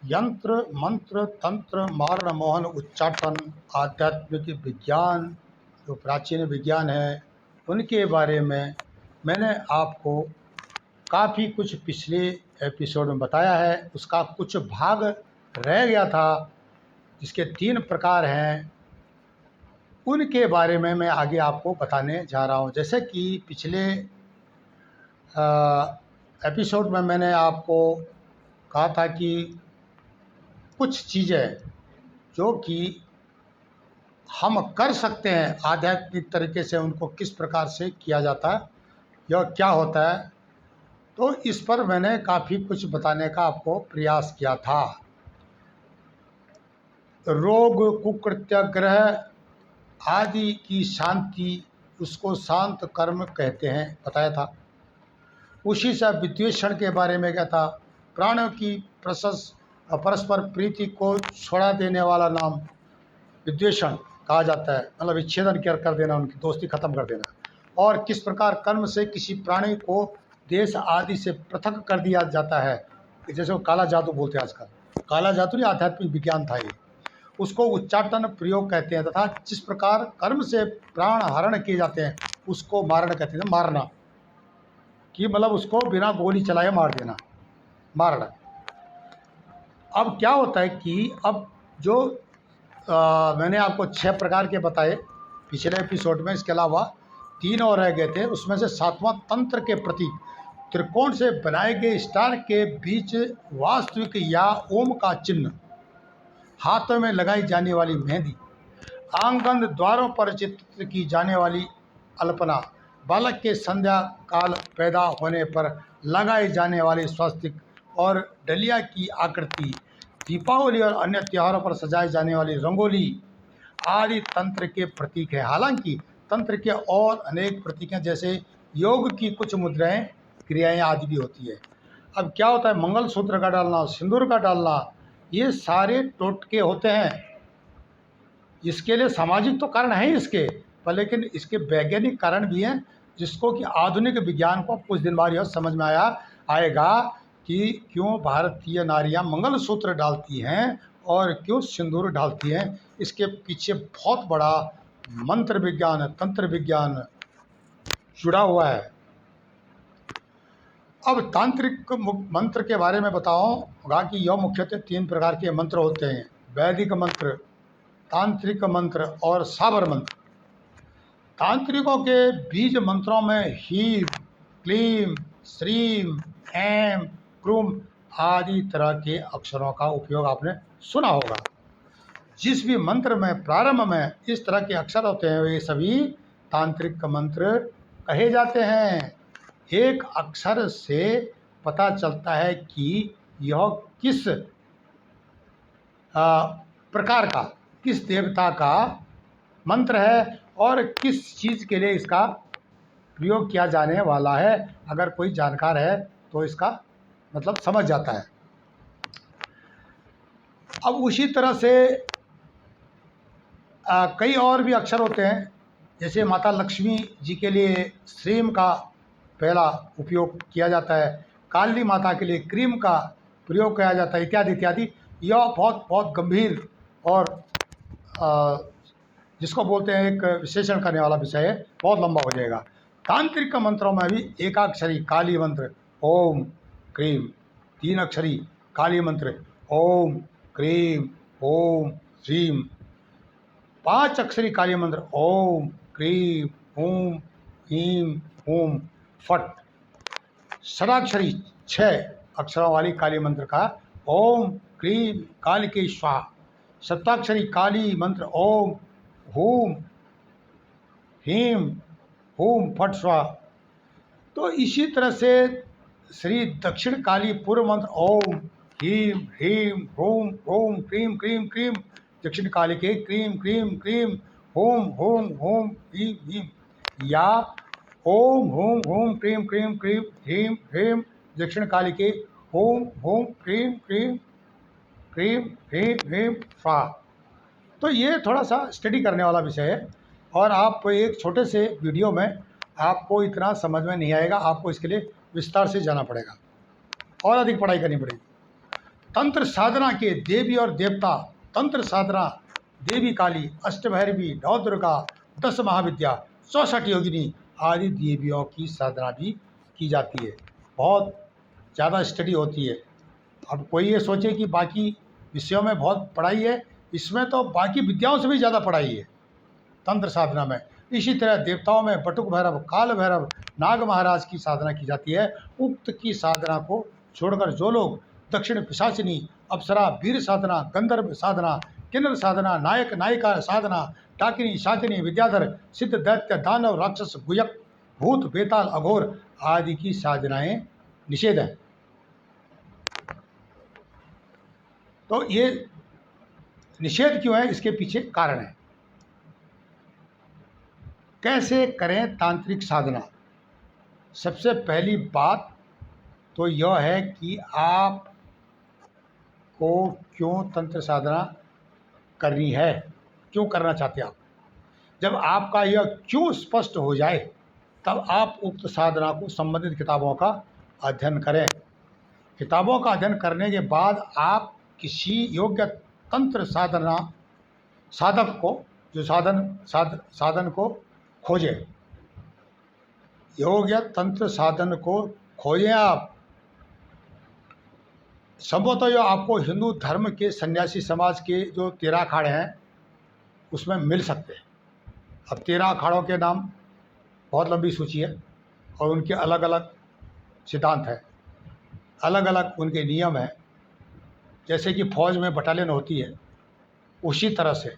यंत्र मंत्र तंत्र मारण मोहन उच्चाटन आध्यात्मिक विज्ञान जो प्राचीन विज्ञान है उनके बारे में मैंने आपको काफ़ी कुछ पिछले एपिसोड में बताया है। उसका कुछ भाग रह गया था जिसके 3 प्रकार हैं, उनके बारे में मैं आगे आपको बताने जा रहा हूं। जैसे कि पिछले एपिसोड में मैंने आपको कहा था कि कुछ चीज़ें जो कि हम कर सकते हैं आध्यात्मिक तरीके से, उनको किस प्रकार से किया जाता है या क्या होता है, तो इस पर मैंने काफ़ी कुछ बताने का आपको प्रयास किया था। रोग कुकृत्य ग्रह आदि की शांति, उसको शांत कर्म कहते हैं, बताया था। उसी से विद्वेषण के बारे में क्या था, प्राणों की परस्पर प्रीति को छोड़ा देने वाला नाम विद्वेषण कहा जाता है, मतलब विच्छेदन कर देना, उनकी दोस्ती खत्म कर देना। और किस प्रकार कर्म से किसी प्राणी को देश आदि से पृथक कर दिया जाता है, जैसे वो काला जादू बोलते हैं आजकल। काला जादू नहीं, आध्यात्मिक विज्ञान था ये। उसको उच्चाटन प्रयोग कहते हैं। तथा जिस प्रकार कर्म से प्राण हरण किए जाते हैं उसको मारण कहते हैं। मारना कि मतलब उसको बिना गोली चलाए मार देना, मारना। अब क्या होता है कि अब जो मैंने आपको 6 प्रकार के बताए पिछले एपिसोड में, इसके अलावा 3 और रह गए थे। उसमें से 7वां तंत्र के प्रतीक, त्रिकोण से बनाए गए स्टार के बीच वास्तविक या ओम का चिन्ह, हाथों में लगाई जाने वाली मेहंदी, आंगन द्वारों पर चित्र की जाने वाली अल्पना, बालक के संध्या काल पैदा होने पर लगाए जाने वाले स्वस्तिक और डलिया की आकृति, दीपावली और अन्य त्योहारों पर सजाई जाने वाली रंगोली आदि तंत्र के प्रतीक है। हालांकि तंत्र के और अनेक प्रतीक हैं, जैसे योग की कुछ मुद्राएं, क्रियाएं आदि भी होती है। अब क्या होता है, मंगलसूत्र का डालना, सिंदूर का डालना, ये सारे टोटके होते हैं। इसके लिए सामाजिक तो कारण है इसके, पर लेकिन इसके वैज्ञानिक कारण भी हैं, जिसको कि आधुनिक विज्ञान को कुछ दिन बाद यह समझ में आएगा कि क्यों भारतीय नारियां मंगलसूत्र डालती हैं और क्यों सिंदूर डालती हैं। इसके पीछे बहुत बड़ा मंत्र विज्ञान, तंत्र विज्ञान जुड़ा हुआ है। अब तांत्रिक मंत्र के बारे में बताऊंगा कि यह मुख्यतः 3 प्रकार के मंत्र होते हैं: वैदिक मंत्र, तांत्रिक मंत्र और साबर मंत्र। तांत्रिकों के बीज मंत्रों में हीम, क्लीम, श्रीम, ऐम, क्रूम आदि तरह के अक्षरों का उपयोग आपने सुना होगा। जिस भी मंत्र में प्रारंभ में इस तरह के अक्षर होते हैं वे सभी तांत्रिक मंत्र कहे जाते हैं। एक अक्षर से पता चलता है कि यह किस प्रकार का, किस देवता का मंत्र है और किस चीज़ के लिए इसका प्रयोग किया जाने वाला है। अगर कोई जानकार है तो इसका मतलब समझ जाता है। अब उसी तरह से कई और भी अक्षर होते हैं, जैसे माता लक्ष्मी जी के लिए श्रीम का पहला उपयोग किया जाता है, काली माता के लिए क्रीम का प्रयोग किया जाता है, इत्यादि इत्यादि। यह बहुत बहुत गंभीर और जिसको बोलते हैं एक विश्लेषण करने वाला विषय है, बहुत लंबा हो जाएगा। तांत्रिक मंत्रों में भी एकाक्षरी काली मंत्र ओम क्रीम, 3 अक्षरी काली मंत्र ओम क्रीम ओम श्रीम, 5 अक्षरी काली मंत्र ओम क्रीम ओम हीम ओम फट, षडाक्षरी 6 अक्षरों वाली काली मंत्र का ओम क्रीम काल के स्वाहा, सप्ताक्षरी काली मंत्र ओम हूम हीम हूम फट स्वाहा। तो इसी तरह से श्री दक्षिण काली पूर्व मंत्र ओम हीम ह्रीम होम होम क्रीम क्रीम क्रीम, दक्षिण काली के क्रीम क्रीम क्रीम होम होम होम हीम हीम, या ओम होम होम क्रीम क्रीम क्रीम हीम ह्रीम, दक्षिण काली के होम होम क्रीम क्रीम क्रीम हीम हीम स्वाहा। तो ये थोड़ा सा स्टडी करने वाला विषय है और आप एक छोटे से वीडियो में आपको इतना समझ में नहीं आएगा, आपको इसके लिए विस्तार से जाना पड़ेगा और अधिक पढ़ाई करनी पड़ेगी। तंत्र साधना के देवी और देवता, तंत्र साधना देवी काली, अष्टभैरवी, नौ दुर्गा, 10 महाविद्या, 64 योगिनी आदि देवियों की साधना भी की जाती है। बहुत ज़्यादा स्टडी होती है। अब कोई ये सोचे कि बाकी विषयों में बहुत पढ़ाई है, इसमें तो बाकी विद्याओं से भी ज़्यादा पढ़ाई है तंत्र साधना में। इसी तरह देवताओं में बटुक भैरव, काल भैरव, नाग महाराज की साधना की जाती है। उक्त की साधना को छोड़कर जो लोग दक्षिण पिशाचिनी, अप्सरा, वीर साधना, गंधर्व साधना, किन्नर साधना, नायक नायिका साधना, डाकिनी, शाकिनी, विद्याधर, सिद्ध, दैत्य, दानव, राक्षस, गुयक, भूत, बेताल, अघोर आदि की साधनाएं निषेध है। तो ये निषेध क्यों है, इसके पीछे कारण है। कैसे करें तांत्रिक साधना? सबसे पहली बात तो यह है कि आप को क्यों तंत्र साधना करनी है, क्यों करना चाहते हैं आप। जब आपका यह क्यों स्पष्ट हो जाए तब आप उक्त साधना को संबंधित किताबों का अध्ययन करें। किताबों का अध्ययन करने के बाद आप किसी योग्य तंत्र साधना साधक को, जो साधन को खोजें, योग्य तंत्र साधन को खोजें। आप संभवतः जो आपको हिंदू धर्म के सन्यासी समाज के जो 13 अखाड़े हैं उसमें मिल सकते हैं। अब 13 अखाड़ों के नाम बहुत लंबी सूची है और उनके अलग अलग सिद्धांत हैं, अलग अलग उनके नियम हैं। जैसे कि फौज में बटालियन होती है, उसी तरह से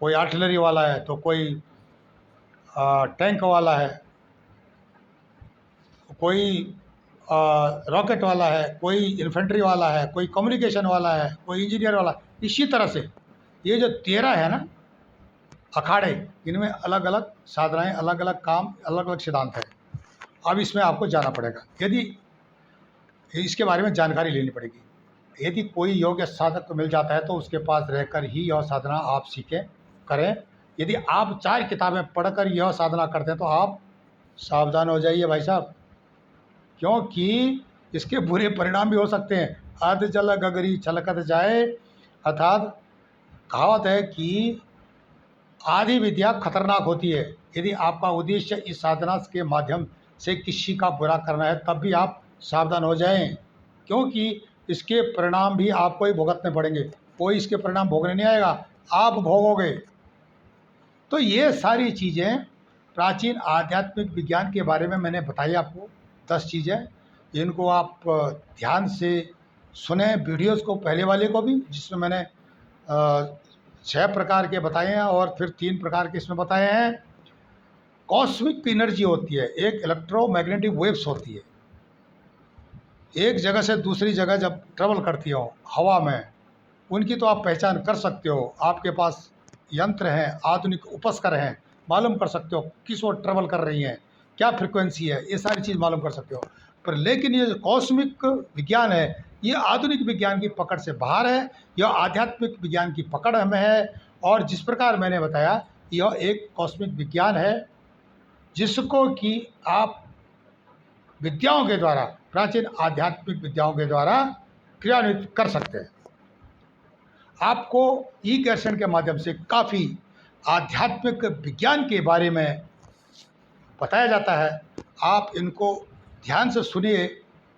कोई आर्टिलरी वाला है तो कोई टैंक वाला है, कोई रॉकेट वाला है, कोई इन्फेंट्री वाला है, कोई कम्युनिकेशन वाला है, कोई इंजीनियर वाला। इसी तरह से ये जो 13 है ना अखाड़े, इनमें अलग अलग साधनाएं, अलग अलग काम, अलग अलग सिद्धांत है। अब इसमें आपको जाना पड़ेगा, यदि इसके बारे में जानकारी लेनी पड़ेगी। यदि कोई योग्य साधक को मिल जाता है तो उसके पास रहकर ही यह साधना आप सीखें, करें। यदि आप 4 किताबें पढ़कर यह साधना करते हैं तो आप सावधान हो जाइए भाई साहब, क्योंकि इसके बुरे परिणाम भी हो सकते हैं। अर्ध जल गगरी छलकत जाए, अर्थात कहावत है कि आधी विद्या खतरनाक होती है। यदि आपका उद्देश्य इस साधना के माध्यम से किसी का बुरा करना है तब भी आप सावधान हो जाएं, क्योंकि इसके परिणाम भी आपको ही भुगतने पड़ेंगे। कोई इसके परिणाम भोगने नहीं आएगा, आप भोगोगे। तो ये सारी चीज़ें प्राचीन आध्यात्मिक विज्ञान के बारे में मैंने बताई आपको 10 चीज़ें। इनको आप ध्यान से सुने, वीडियोस को, पहले वाले को भी, जिसमें मैंने 6 प्रकार के बताए हैं और फिर 3 प्रकार के इसमें बताए हैं। कॉस्मिक एनर्जी होती है, एक इलेक्ट्रोमैग्नेटिक वेव्स होती है, एक जगह से दूसरी जगह जब ट्रेवल करती हो हवा में, उनकी तो आप पहचान कर सकते हो। आपके पास यंत्र हैं, आधुनिक उपस्कर हैं, मालूम कर सकते हो किस ओर ट्रेवल कर रही हैं, क्या फ्रिक्वेंसी है, ये सारी चीज़ मालूम कर सकते हो। पर लेकिन ये जो कॉस्मिक विज्ञान है, ये आधुनिक विज्ञान की पकड़ से बाहर है, यह आध्यात्मिक विज्ञान की पकड़ में है। और जिस प्रकार मैंने बताया, यह एक कॉस्मिक विज्ञान है जिसको कि आप विद्याओं के द्वारा, प्राचीन आध्यात्मिक विद्याओं के द्वारा क्रियान्वित कर सकते हैं। आपको ई दर्शन के माध्यम से काफ़ी आध्यात्मिक विज्ञान के बारे में बताया जाता है। आप इनको ध्यान से सुनिए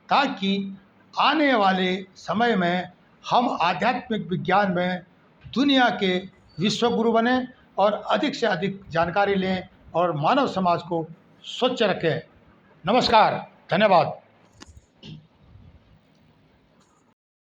ताकि आने वाले समय में हम आध्यात्मिक विज्ञान में दुनिया के विश्वगुरु बने और अधिक से अधिक जानकारी लें और मानव समाज को स्वच्छ रखें। नमस्कार, धन्यवाद।